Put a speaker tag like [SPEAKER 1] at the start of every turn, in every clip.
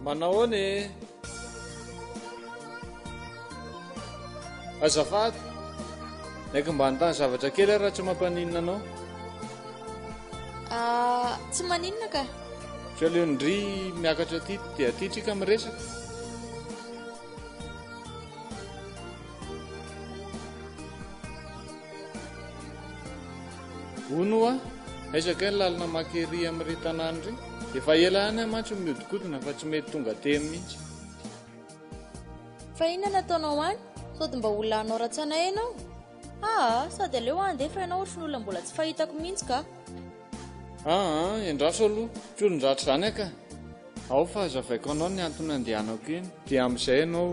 [SPEAKER 1] Manao ny azafady naika mba nitany zavatra kely raha tsy mampaninina anao.
[SPEAKER 2] Tsy maninona ka
[SPEAKER 1] Sa leo ndry miakatra ty dia atytrika miresaka. Ono a aisaka ny lalina makery amin'ry tanàny ry efa ela any mantsy miodikodina fa tsy mety tonga teny mihitsy.
[SPEAKER 2] fa inona nataonao any sody mba olona anao ratsana ianao? Sady aleo andefa ianao ohatrany olona mbola tsy fahitako mihitsy ka.
[SPEAKER 1] Endraso aloha tsolondratra zany aka ao fa azavaiko anao ny antony andehanako iny dia amin'izay ianao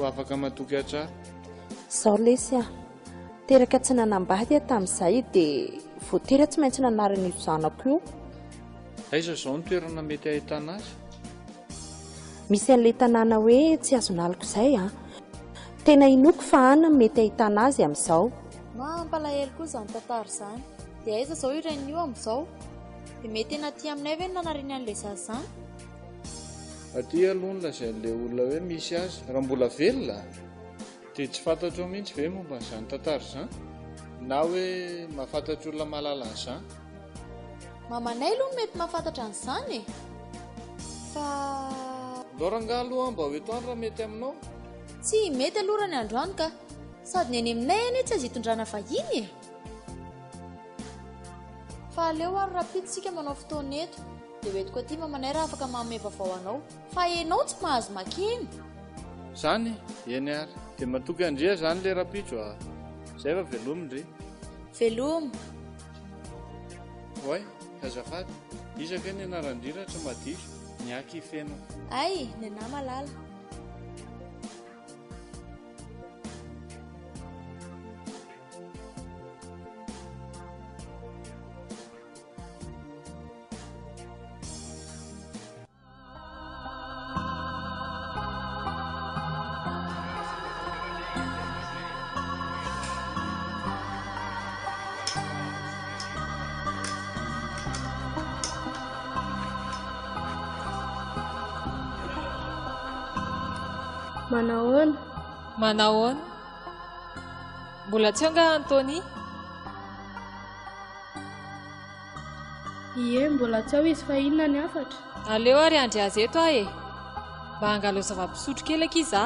[SPEAKER 1] afaka matoky atsara.
[SPEAKER 3] Zao lesy teraka tsy nanambady tamin'izay dia voatery tsy maintsy nanarana io zanako io.
[SPEAKER 1] Aiza zao ny toerana mety ahitana azy?
[SPEAKER 3] Misy an'ilay tanàna hoe tsy azo naloko izay tena inoko fa any mety ahitana azy amin'izao.
[SPEAKER 2] Mampalahelo koa izany tantara izany. Dia aiza zao iren'io amin'izao? Dia mety ena aty aminay ve nanariana an'ilay zaza izany?
[SPEAKER 1] Aty aloha ny lazay an'ilay olona hoe misy azy raha mbola velona dia tsy fantatro mihitsy ve momba n'izany tantara izany na hoe mahafantatra olona mahalala an'izany.
[SPEAKER 2] Mamanay aloha mety mahafantatra an'izany fa
[SPEAKER 1] Lorangaha aloha mba ho etoany raha mety aminao.
[SPEAKER 2] tsy mety aloha raha ny androany ka sady ny any aminay any tsy azo hitondrana vahiny fa aleo ary raha pitsika manao fotoana eto dia hoentiko aty mamanay raha afaka manome vaovao anao fa ianao tsy mahazo makeny.
[SPEAKER 1] Zany eny ary dia matoky andria zany ilay rapitso izay fa velomindry.
[SPEAKER 2] Velomo.
[SPEAKER 1] Oay azafady isaka ny anarandrira tsy madiso niaky ifeno.
[SPEAKER 2] Ay ny ana malala.
[SPEAKER 4] Manahoana? Mbola tsy anga Antony?
[SPEAKER 5] Ie, mbola tsy ao izy fa inona ny afatra?
[SPEAKER 4] Aleo ary andry azy eto mba hangalao zava-pisotro kely aky iza.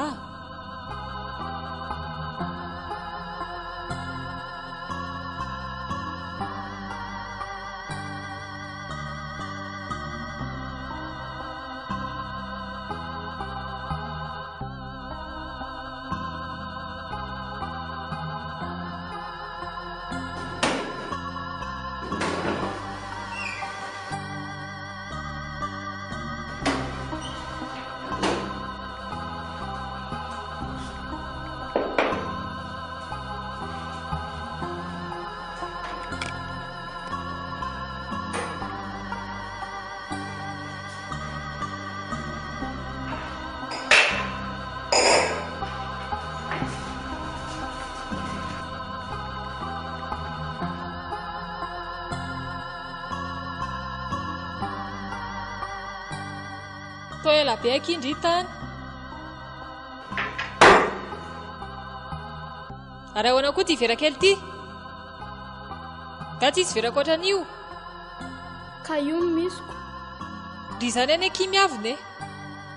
[SPEAKER 4] Toa ela be akindry tany. Ary ahoana koa ty vera kely ty? Ga tsy isy vera koatran'io?
[SPEAKER 5] Ka io no misiko.
[SPEAKER 4] Ry zany any aky miavona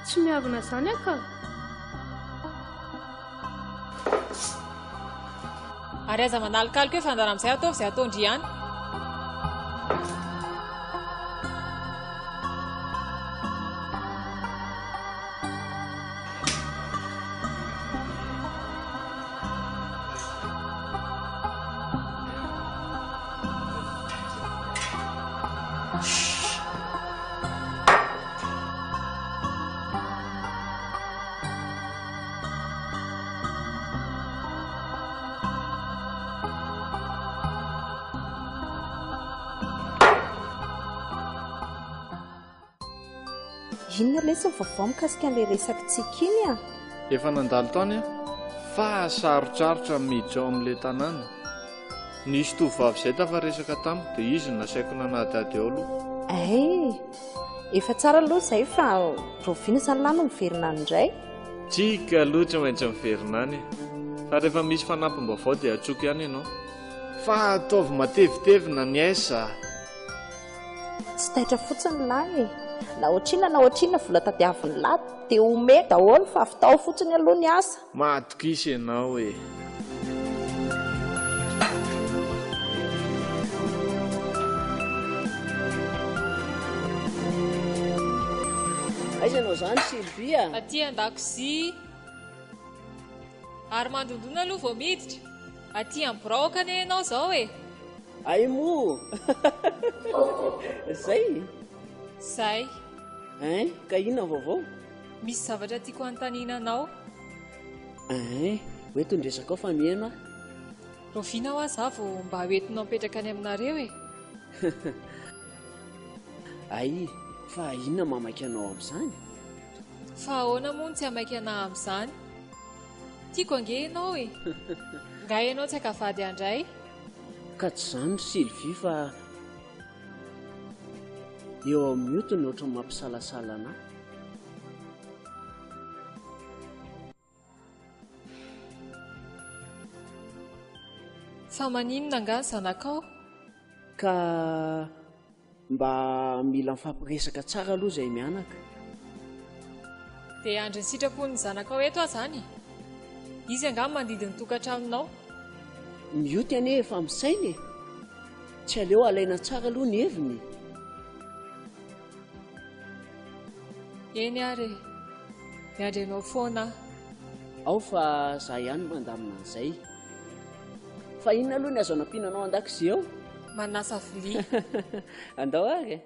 [SPEAKER 5] Tsy miavona zany aka.
[SPEAKER 4] Ary aza manalikaliko hoe fandara amin'izay ataovy izay ataondry ihany.
[SPEAKER 3] Inona lesy ny vaovao mikasika an'ilay resakintsika iny
[SPEAKER 1] Efa nandalo tany fa sarotrarotra miditra ao amin'ilay tanàna. Nisy tovovavy izay tafa resaka tamiko dia izy no nasaiko nanadady ao aloha.
[SPEAKER 3] efa tsara aloha izay fa rovina izany lahy no miverina any indray.
[SPEAKER 1] tsika loatra maintsy miverina any fa rehefa misy fanampim-baovao dia atsoky ihany ianao fa ataovy matevitevina ny aisa.
[SPEAKER 3] Tsy taitra fotsiny lahy na ohatrina vola tadiavin'ny lahy dia ome daholo fa avitao fotsiny aloha ny asa.
[SPEAKER 1] Matokisa ianao e.
[SPEAKER 6] aiza anao izany Sylvia?
[SPEAKER 4] Aty an-dakozia ary mandondona aloha vao miditra. Aty am-braoka ane ianao izao e.
[SPEAKER 6] Ay mo Zay ka inona vaovao?
[SPEAKER 4] Misy zavatra tiako anontaniananao.
[SPEAKER 6] Hoe tondresaka ao fa mihaino
[SPEAKER 4] Rovina ho aza vao mba hoentinao mipetraka any aminareo e.
[SPEAKER 6] Ay fa inona mamaky anao amin'izany?
[SPEAKER 4] Fa ahoana moa tsy hamaiky anahy amin'izany? Tiako ange ianao e. Nga ianao tsy hakavady andray?
[SPEAKER 6] Ka tsy izany Sylvie fa eo amin'ny otony ohatrany mampisalasala anahy.
[SPEAKER 4] Fa maninona nga ny zanakao?
[SPEAKER 6] Ka mba mila mifampiresaka tsara aloha izay mianaka.
[SPEAKER 4] Dia andry ny sitrapony ny zanakao eto aho izany. Izy angamba mandidy ny tokantraminao.
[SPEAKER 6] Mioty ane efa misainy e. Tsy aleo alaina tsara aloha ny heviny.
[SPEAKER 4] Eny ary miandry anao foana.
[SPEAKER 6] Ao fa za ihany mandamina an'izay. Fa inona aloha ny azo anampiananao an-dakozia ao?
[SPEAKER 4] Manasa vilia.
[SPEAKER 6] Andao ary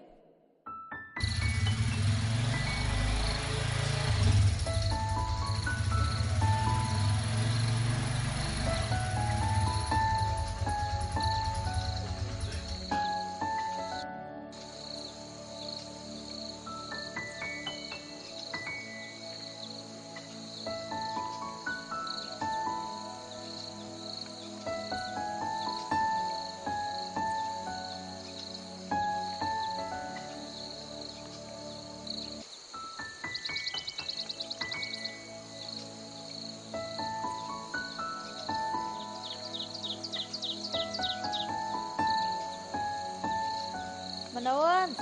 [SPEAKER 2] manao any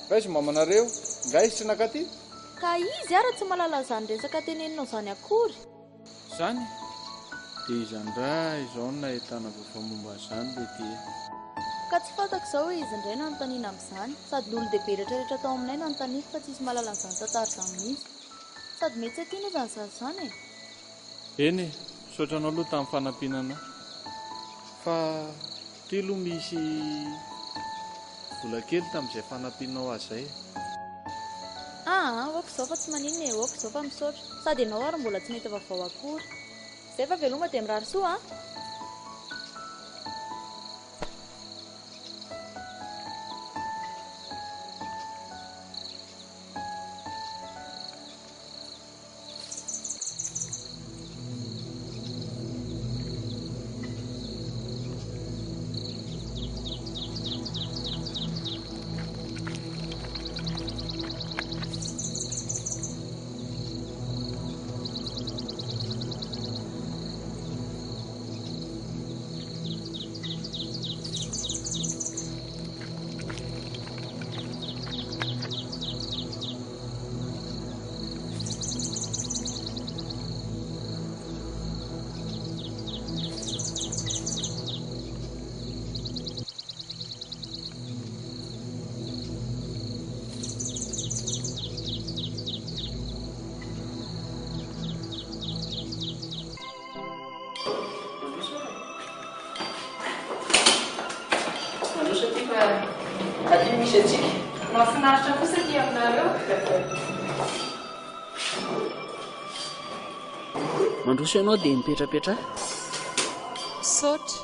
[SPEAKER 1] raiso mamanareo nga izy tsy nakaty
[SPEAKER 2] ka izy ara tsy malala zany resaka teneninao zany akory
[SPEAKER 1] zany dia izandra izao nahitana vovamomba zany le dia
[SPEAKER 2] ka tsy fatako izao hoe izy indray nanontaniana amin'izany sady lolo dehibe rehetrarehetra tao aminay nanontaniako fa tsisy malala n'izany tantara izany mihitsy sady mety tsy atiana zany zazany e
[SPEAKER 1] eny e saotranao aloha tamin'ny fanampinana fa ty aloha misy vola kely tamin'izay fanampinao azy zay
[SPEAKER 2] oako izao fa tsy maninona e oako izao fa misaotra sady ianao ary mbola tsy nahita vaovao akory izay fa veloma dia mirary soa
[SPEAKER 6] aty misy atsika
[SPEAKER 4] mahafinaritra kosa ty aminareo.
[SPEAKER 6] mandroso ianao dia mipetrapetra
[SPEAKER 4] Saotra.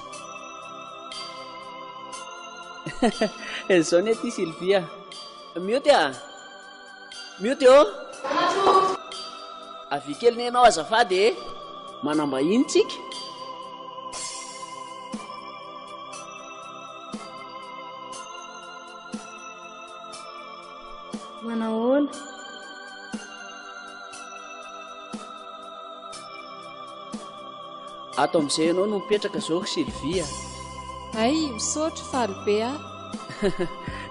[SPEAKER 6] izao ny aty Sylvia mioty mioty eo avy kely ny ianao azafady e manambahiny tsika ato amin'izay ianao no mipetraka zao Sylvia.
[SPEAKER 4] ay misaotra farobe a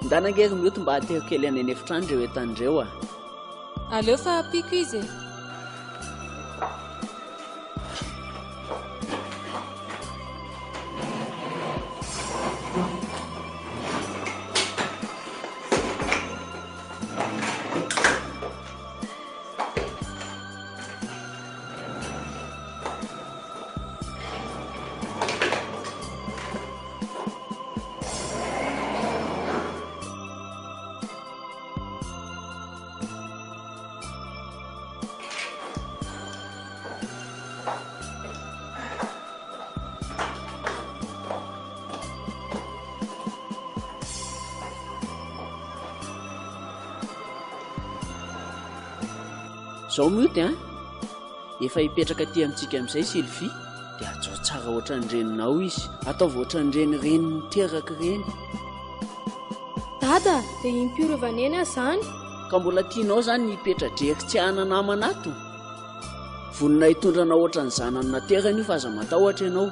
[SPEAKER 6] ndanangery mioto mba hateko kely any enefitrano reo entan'ireo a.
[SPEAKER 4] aleo fa apiko izy e.
[SPEAKER 6] Zao mioty a efa hipetraka ty amintsika amin'izay Sylvie dia ajo tsara ohatran'ireninao izy ataovy ohatran'ireny reniny teraka ireny.
[SPEAKER 5] Dada dia impiorovana zany.
[SPEAKER 6] Ka mbola tianao zany hipetra-drery tsy hana namana ato. Vonona hitondranao ohatran'ny zanany naterana io fa aza matahotra ianao.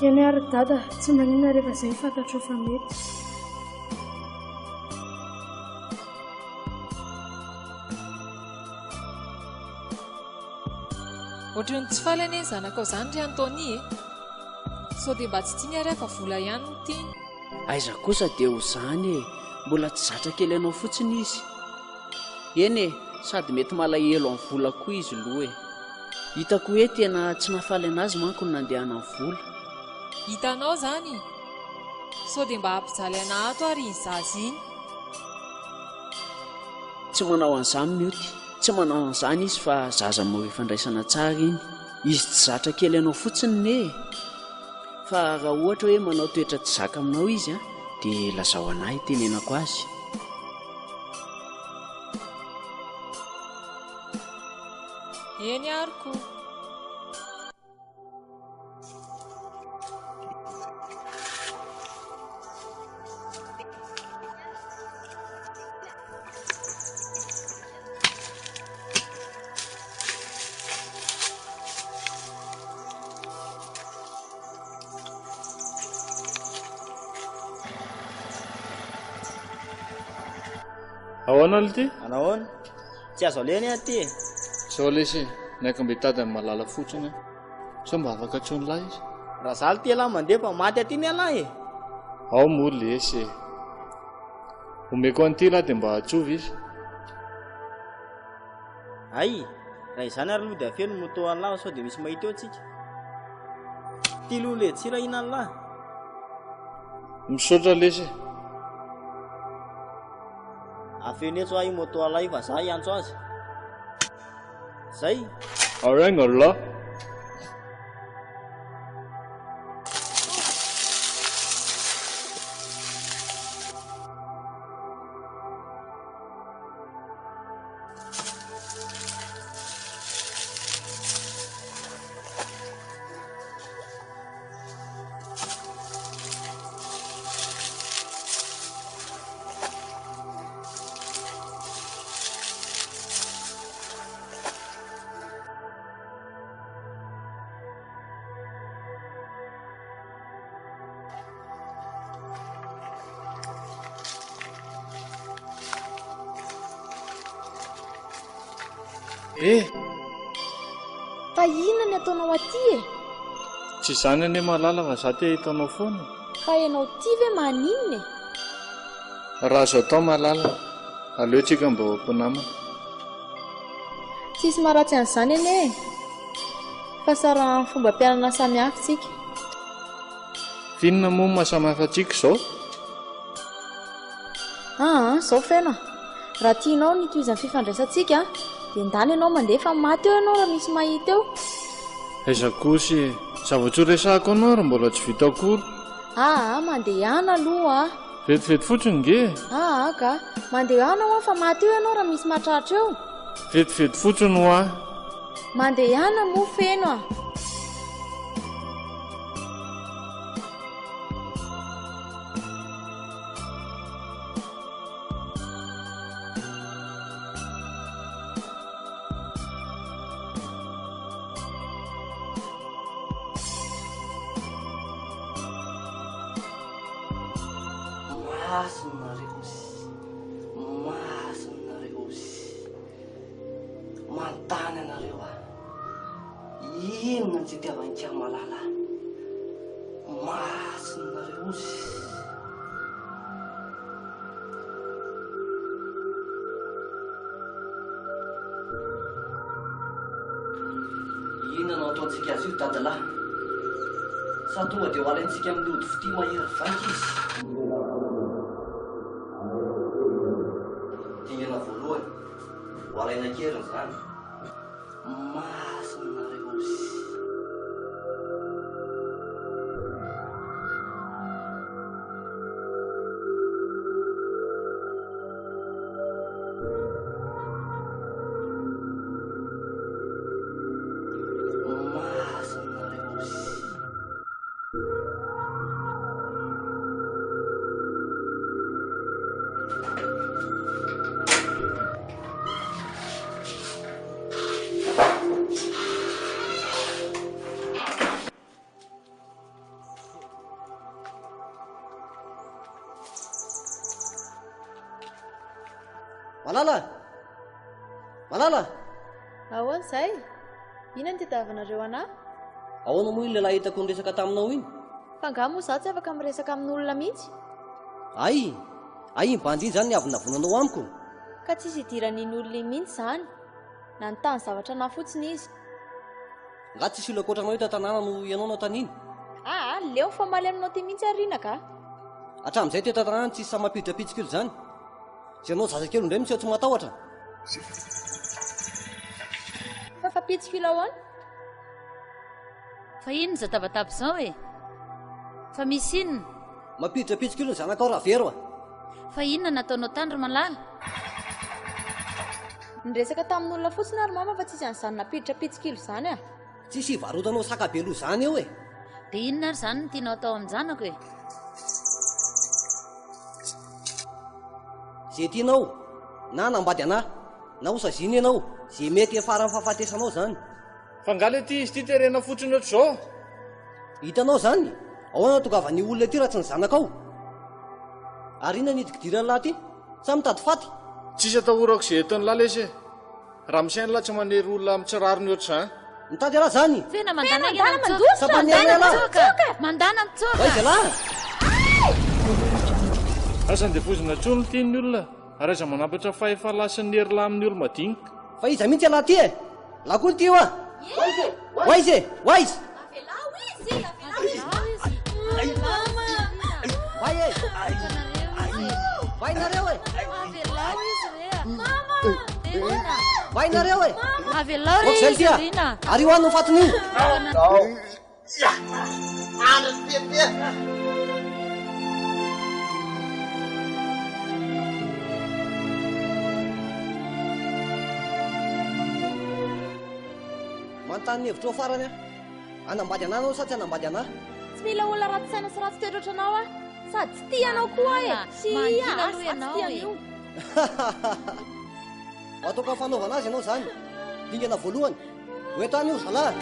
[SPEAKER 5] Eny ary dada tsy manina rehefa izay fantatro fa mety.
[SPEAKER 4] ohatrany tsy falany eny zanakao zany ry Antony e. sao dia mba tsy tiany ary fa vola ihany no tiany.
[SPEAKER 6] Aiza kosa dia ho zany e, mbola tsy zatra kely anao fotsiny izy. Eny e, sady mety malahelo amin'ny vola koa izy loha e. Hitako hoe tena tsy nafaly anazy manko no nandehana amin'ny vola.
[SPEAKER 4] Hitanao zany sao dia mba hampijaly ana ato ary iny zaza iny.
[SPEAKER 6] Tsy manao an'izany mioty, tsy manao an'izany izy fa zaza mora ifandraisana tsara iny. Izy tsy zatra kely anao fotsiny ne. Fa raha ohatra hoe manao toetra tsy zaka aminao izy a dia lazao anahy tenenako azy.
[SPEAKER 4] eny ariko.
[SPEAKER 1] ahoana alo ty
[SPEAKER 7] anahoana tsy azo aleny a ty
[SPEAKER 1] sao lesy naika mbe tady ny malala fotsiny sao mba afaka tsony lahy izy
[SPEAKER 7] raha zaly ty alahy mandeha fa maty aty ny alahy e.
[SPEAKER 1] ao mo lesy omeko an'ity lahy dia mba hatsovy izy.
[SPEAKER 7] ay raha izany ary loha dia afeno moto alahy sao dia misy mahita eo atsika ty loha le tsira ina alahy
[SPEAKER 1] misaotra lesy
[SPEAKER 7] afeno etso ahy moto alahy fa za iantso azy zay
[SPEAKER 1] aregna lah
[SPEAKER 2] fa inona ny ataonao aty e?
[SPEAKER 1] tsy zany ane malala fa za te hitanao foana.
[SPEAKER 2] Ka ianao ty ve maninona e?
[SPEAKER 1] Raha zao tao malala aleotsika mba mpinamana.
[SPEAKER 2] Tsisy maharatsy an'izany ane e, fa sara amin'ny fomba mpianana samihafa tsika.
[SPEAKER 1] Finona moa mahasamihafa antsika zao?
[SPEAKER 2] Zao fena raha tianao nitohizan'ny fifandraisantsika dia ndany ianao mandefa maty eo ianao raha misy mahita eo.
[SPEAKER 1] Aiza kosy zava-tso resahako anao raha mbola tsy vita akory.
[SPEAKER 2] Mandeha ihana aloha.
[SPEAKER 1] Vetivety fotsiny nge.
[SPEAKER 2] Ka mandeha ihana ho fa maty eo ianao raha misy mahatratra eo.
[SPEAKER 1] Vetivety fotsiny ho ahy.
[SPEAKER 2] Mandeha ihana moa feno
[SPEAKER 8] Inona tsy itiavaintsika malala? Masinareo ozy. Inona no ataontsika azy io dadalahy? Sa tonga dia ho alaintsika amin'ny ody fity mahery vaika izy? Dingana voalohany ho alaina keriny izany. Masinareo ozy.
[SPEAKER 9] Malala! Malala!
[SPEAKER 2] Ahoana izay? Inona no tadiavanareo anahy?
[SPEAKER 9] Ahoana moa iny lehilahy hitako niresaka taminao iny?
[SPEAKER 2] Fa angaha moa izaho tsy afaka miresaka amin'olona mihitsy.
[SPEAKER 9] Ay ny bandy iny zany ny avy navonanao amiko.
[SPEAKER 2] Ka tsisy idiran'iny olona iny mihitsy izany. Na nitany zavatra na fotsiny izy.
[SPEAKER 9] Nga tsisy olona ankoatranao eto an-tanàna no ianao nao taniny.
[SPEAKER 2] Leo famaly aminao ty mihitsy ariana ka.
[SPEAKER 9] Hatramin'izay teto an-tanàna tsisy samapidra-pitsikilo zany. Izay anao zazakely indray misy tsy matahotra.
[SPEAKER 2] Fa fapitsikilo ahoana?
[SPEAKER 3] Fa ino zatavatapy izao e? Fa misy inona?
[SPEAKER 9] Mapidra-pitsikilo ny zanakao raha vero a.
[SPEAKER 3] Fa inona nataonao tany ry malala?
[SPEAKER 2] Niresaka tamin'olona fotsiny ary mama fa tsisy an'izany napiditra-pitsikilo izany a.
[SPEAKER 9] Tsisy varotanao sakabelo izany eo e.
[SPEAKER 3] Dia inona ary izany no tianao atao amin'ny zanako e?
[SPEAKER 9] Zay tianao, na nambady anahy, na osaziny ianao, zay mety afara amin'ny fahafatesanao zany.
[SPEAKER 1] Fa ngala ity izy ty terena fotsiny ohatr'izao.
[SPEAKER 9] Hitanao zany, ahoana tongava ny olona ty raha tsy ny zanakao. Ary inona nidikidirany lahy ty? Sa mitady faty?
[SPEAKER 1] Tsisy atahorako izay eton'ny lalesy e. Raha misy any laha tsy manery olona mitsirariny ohatr'izany.
[SPEAKER 9] Mitady raha zany.
[SPEAKER 3] Fena mandana mandana mandana mitsoka.
[SPEAKER 9] Vai zay lahy.
[SPEAKER 1] Asa dia vozona tsony tian'ny olona, ary aiza manapatra fahefalasin'ny hery lahy amin'ny olo madinika.
[SPEAKER 9] Fa iza mihitsy lahy ty e. Lakoly ty io a. Waizy e, waizy. Vai e. Vai nareo e. Vai nareo e. Oxel ty a. Ary hoan'ny fatony io. Manontany hevitra ao farany a. Anambady anahy anao sa tsy anambady anahy?
[SPEAKER 2] Tsy mila olona ratsy saina sy ratsy toetra ohatranao a. Sady tsy tianao koa e.
[SPEAKER 3] Mandina aloha ianao e.
[SPEAKER 9] Matoka fanaovana azy ianao zany. Dingana voalohany. Hoeto any io zalahy.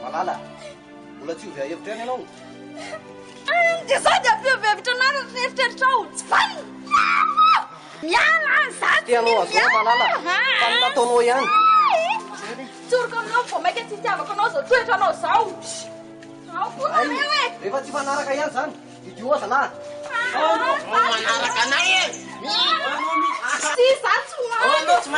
[SPEAKER 9] Malala, mbola tsy ovy hevitra any ianao.
[SPEAKER 3] Dia zao dia hevitra anao eritreritao tsy valina. Miala zaho
[SPEAKER 9] Ty anao azo Malala, fa ny nataonao ihany.
[SPEAKER 2] Tsoroko aminao vao maika tsy itiavako anao zao toetra anao zao. Ao koa nareo e.
[SPEAKER 9] Rehefa tsy fanaraka ihany zany, didio aza lahy.
[SPEAKER 7] Manaraka anay e.
[SPEAKER 2] Tsy za tsy hoany.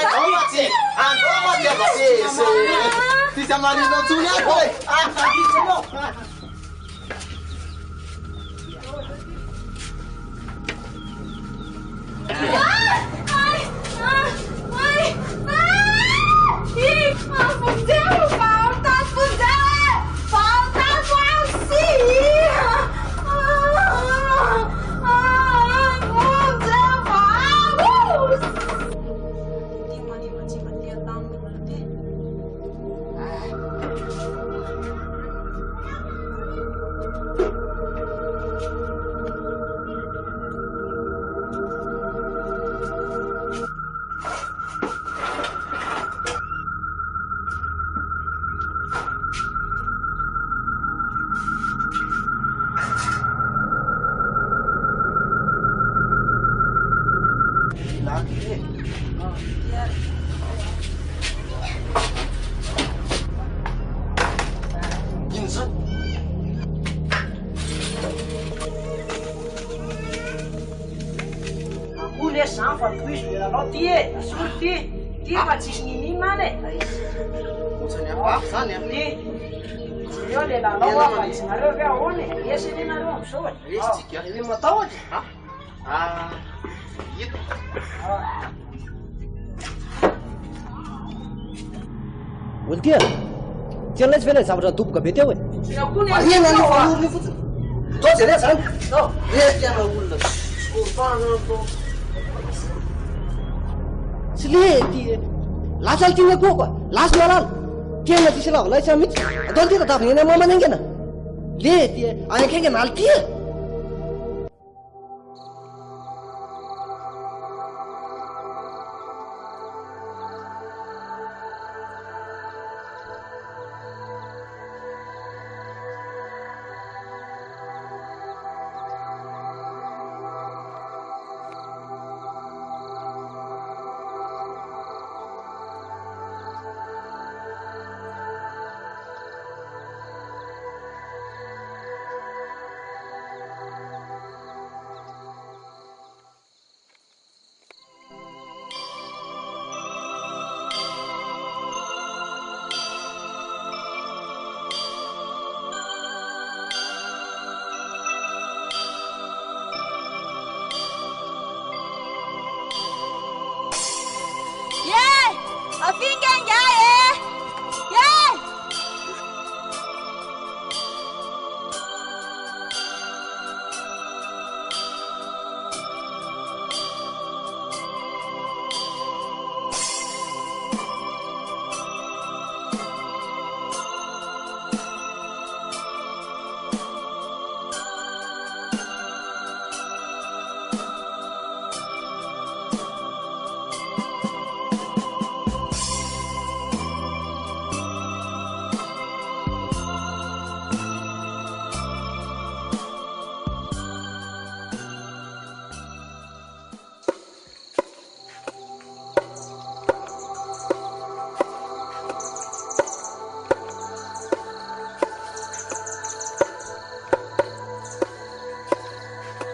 [SPEAKER 10] Tsisy amarisina tsony ako e. Akitsanao.
[SPEAKER 9] Olo tia tena tsy vela zavatra doboka be teo e. Mahena ny valorony fotsiny. Tao jereo zany. Tao. Tena olona tsy le lasa alitiana koa koa. Lasa malala. Tena tsisy lavalay tsy mihitsy. Atao tia tadavina eny mamana aingana. Le tia any akaingana alitia.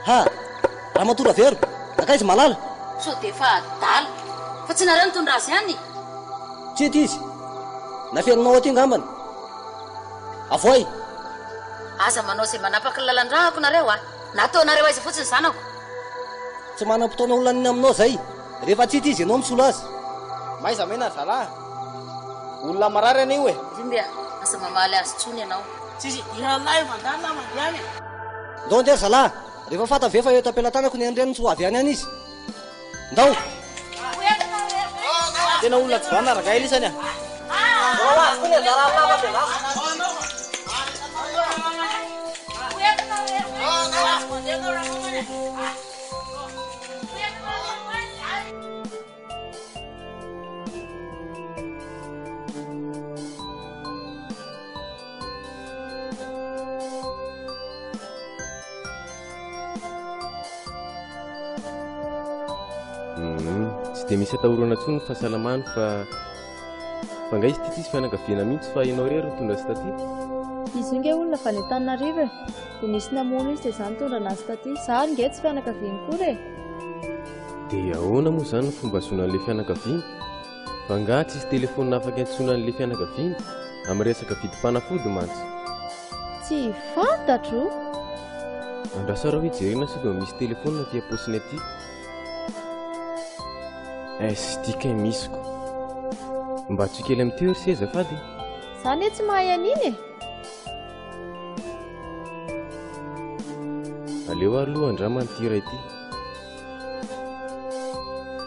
[SPEAKER 9] Ha, raha matora vero, nakaizy malala.
[SPEAKER 3] So dia efa adala, fa tsy nareo nitondra azy ihany.
[SPEAKER 9] Tsy ety izy, nafiarinao aty ngambany. Avoay.
[SPEAKER 3] Aza manao izay manapaka ny lalan-drahako nareo a. Nataonareo aiza fotsiny zanako.
[SPEAKER 9] Tsy manam-potoana olona niny aminao zay. Rehefa tsy ety izy ianao misolo azy.
[SPEAKER 7] Maiza mena zala. Olona marary any io e.
[SPEAKER 3] Limbia, asa mamaly azy tsony ianao.
[SPEAKER 7] Tsisy iranay mandana mandiany.
[SPEAKER 9] Ndao andeha zala. Rehefa fata ve fa eto am-pelantanako ny andreny tsy ho avy any any izy. Ndao.
[SPEAKER 7] Tena olona tsy vana raga ilisany a.
[SPEAKER 11] Tsy dia misy atahorana tsony ny fahasalamany fa nga izy ty fianakaviana mihitsy fa ianao rery tondra sy taty.
[SPEAKER 2] Izy io nge olona fa ny Antananarivo e. Dia nisy namono izy dia izany tondra anazy taty. Izaho nge tsy fianakaviany kory e.
[SPEAKER 11] Dia ahoana moa izany ny fomba antsoina an'ilay fianakaviana? Fa nga tsisy telefonina afaka antsoina an'ilay fianakaviana? amin'ny resaka vidim-panafody mantsy.
[SPEAKER 3] Tsy fantatro.
[SPEAKER 11] Andrasara hoe jerena sao dia misy telefônina aty am-paosiny aty. Sy tika misiko. Mba tsy kely amin'ny teo ry seza fady.
[SPEAKER 3] Zany hoe tsy mahay an'iny e.
[SPEAKER 11] Aleo aloha andramany ty ray ity.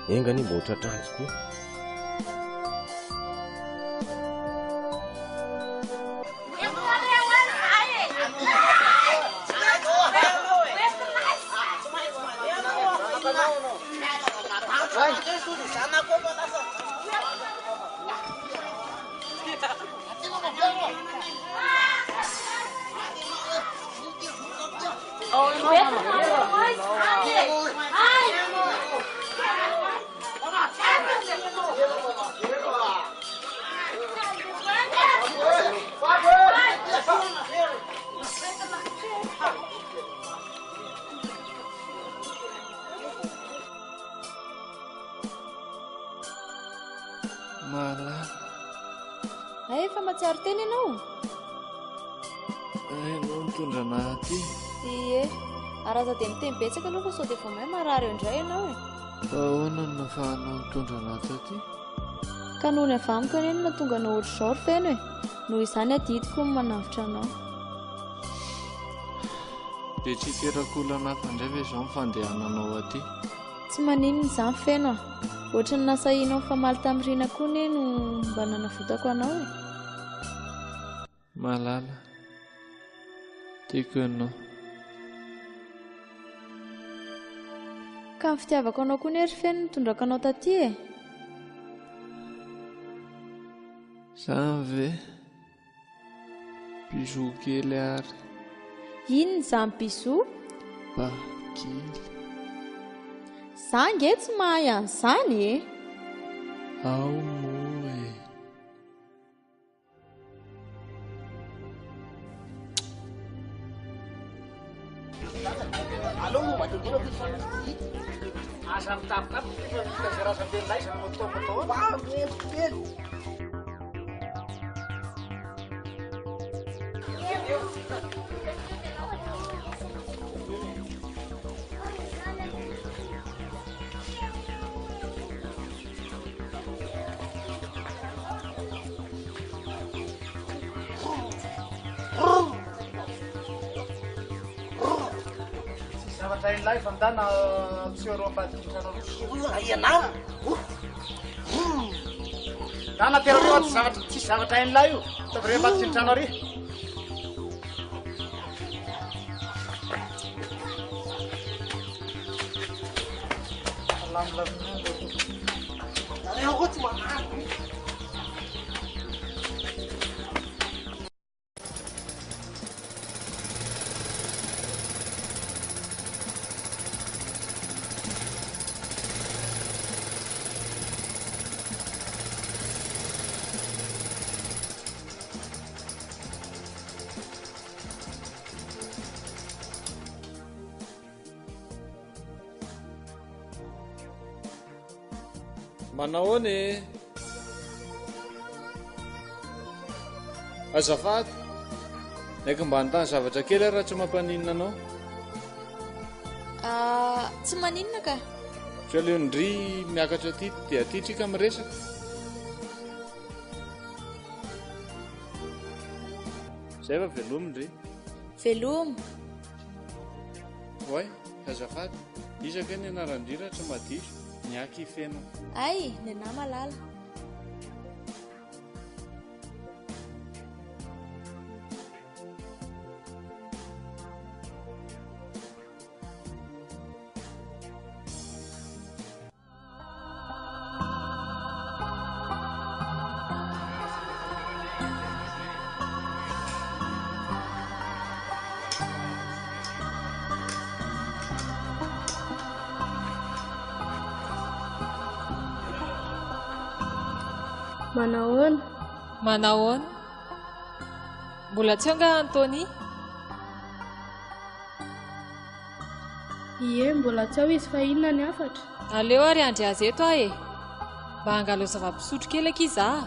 [SPEAKER 11] Engany mba ho tratranjy koa.
[SPEAKER 2] Efa matsiaro teny ianao.
[SPEAKER 1] Ianao mitondra anahy aty.
[SPEAKER 2] Ie, araza dia miteny betsaka aloha fa sao dia vao mahay marary eo indray ianao e.
[SPEAKER 1] Ahoana no nahafahanao mitondra anahy taty?
[SPEAKER 2] Ka noho ny avy amiko aneny no tonga na ohatr'izao ry feno e. Noho izany adidiko ny manavitra anao.
[SPEAKER 1] Dia tsy hiterako olana hafa indray ve izao mifandehananao aty?
[SPEAKER 2] Tsy maninona izany feno a. Ohatry ny nasahianao famaly tamin'ny Rina koa ne no mba nanavotako anao e.
[SPEAKER 1] Malala. Tiako ianao.
[SPEAKER 2] Ka ny fitiavako anao koa ne ry feno nitondraka anao taty e.
[SPEAKER 1] Zany ve? Bisou kely ary.
[SPEAKER 2] Inona izany bisou?
[SPEAKER 1] Kely.
[SPEAKER 2] Zange tsy mahay an'izany e.
[SPEAKER 1] Ao moa e.
[SPEAKER 10] Allô, matodora ty asa mitapitapy ty razam-belonay sa motomoto kely. Ilay fandana misioro ambadikintrano ianara dana terareo aty zavatra tsisy zavatra hain'ilay io tavire ambadikintrano ary lamilamiareo koa tsy manano.
[SPEAKER 1] Manao ne azafady naika mba nitany zavatra kely raha tsy mampaninona anao.
[SPEAKER 2] Tsy maninona ka.
[SPEAKER 1] Sao leo ndry miakatra aty dia aty tsika miresaka. Zay fa velomy ndry.
[SPEAKER 2] Velomy.
[SPEAKER 1] Oay, azafady isaka ny anarandrira tsy madiso niaky feno.
[SPEAKER 2] Ay, ny anahy malala.
[SPEAKER 5] Manahoana?
[SPEAKER 4] Manahoana? Mbola tsy anga Antony?
[SPEAKER 5] Ie, mbola tsy ao izy fa inona ny afatra?
[SPEAKER 4] Aleo ary andry azy eto aho e. Mba hangalao zava-pisotro kely aky izaho.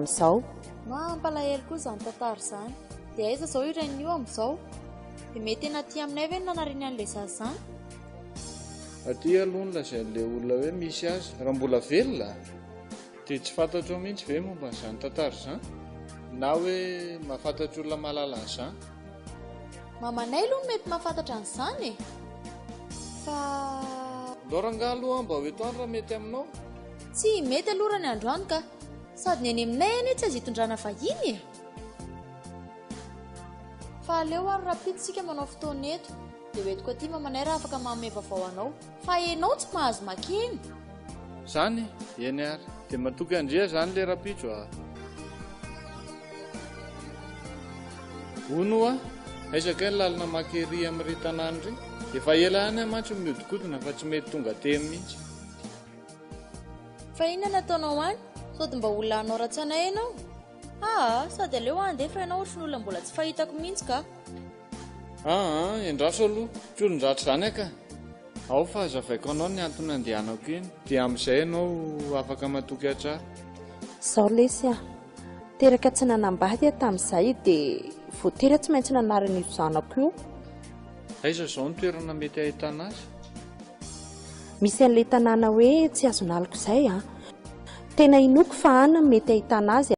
[SPEAKER 3] amin'izao
[SPEAKER 2] mampalahelo koa izany tantara izany dia aiza izao iren'io amin'izao dia mety tena aty aminay ve nanariany an'ilay zaza izany
[SPEAKER 1] aty aloha ny lazain'ilay olona hoe misy azy raha mbola velona dia tsy fantatro mihitsy ve momba izany tantara izany na hoe mahafantatra olona mahalala an'izany
[SPEAKER 2] mamanay aloha no mety mahafantatra an'izany e fa
[SPEAKER 1] loranga aloha mba ho etoany raha mety aminao
[SPEAKER 2] tsy mety aloha raha ny androany ka sady ny any aminay any tsy azo hitondrana vahiny e fa aleo ary raha pitsika manao fotoana eto dia hoetiko aty mamanay raha afaka manome vaovao anao fa enao tsy mahazo makeny
[SPEAKER 1] izany eny ary dia matoky andria izany ilay rapitso hono a aisaka ny lalina makery amin'ny ry tanàny ry efa ela any mantsy miodikodina fa tsy mety tonga teny mihitsy
[SPEAKER 2] fa inona nataonao any sady mba olona anao ratsy anay ianao sady aleo andefa ianao ohatry ny olona mbola tsy fahitako mihitsy ka
[SPEAKER 1] endraso aloha tsy olon-dratsy izany aka ao fa azavaiko anao ny antony andehanako iny dia amin'izay ianao afaka matoky atsara
[SPEAKER 3] izao lesy teraka tsy nanambady tamin'izay dia voatery tsy maintsy nanarana io zanako io
[SPEAKER 1] aiza izao ny toerana mety ahitana azy
[SPEAKER 3] misy an'ilay tanàna hoe tsy azo naliko izay tena inoko fa ana mety ahitana azy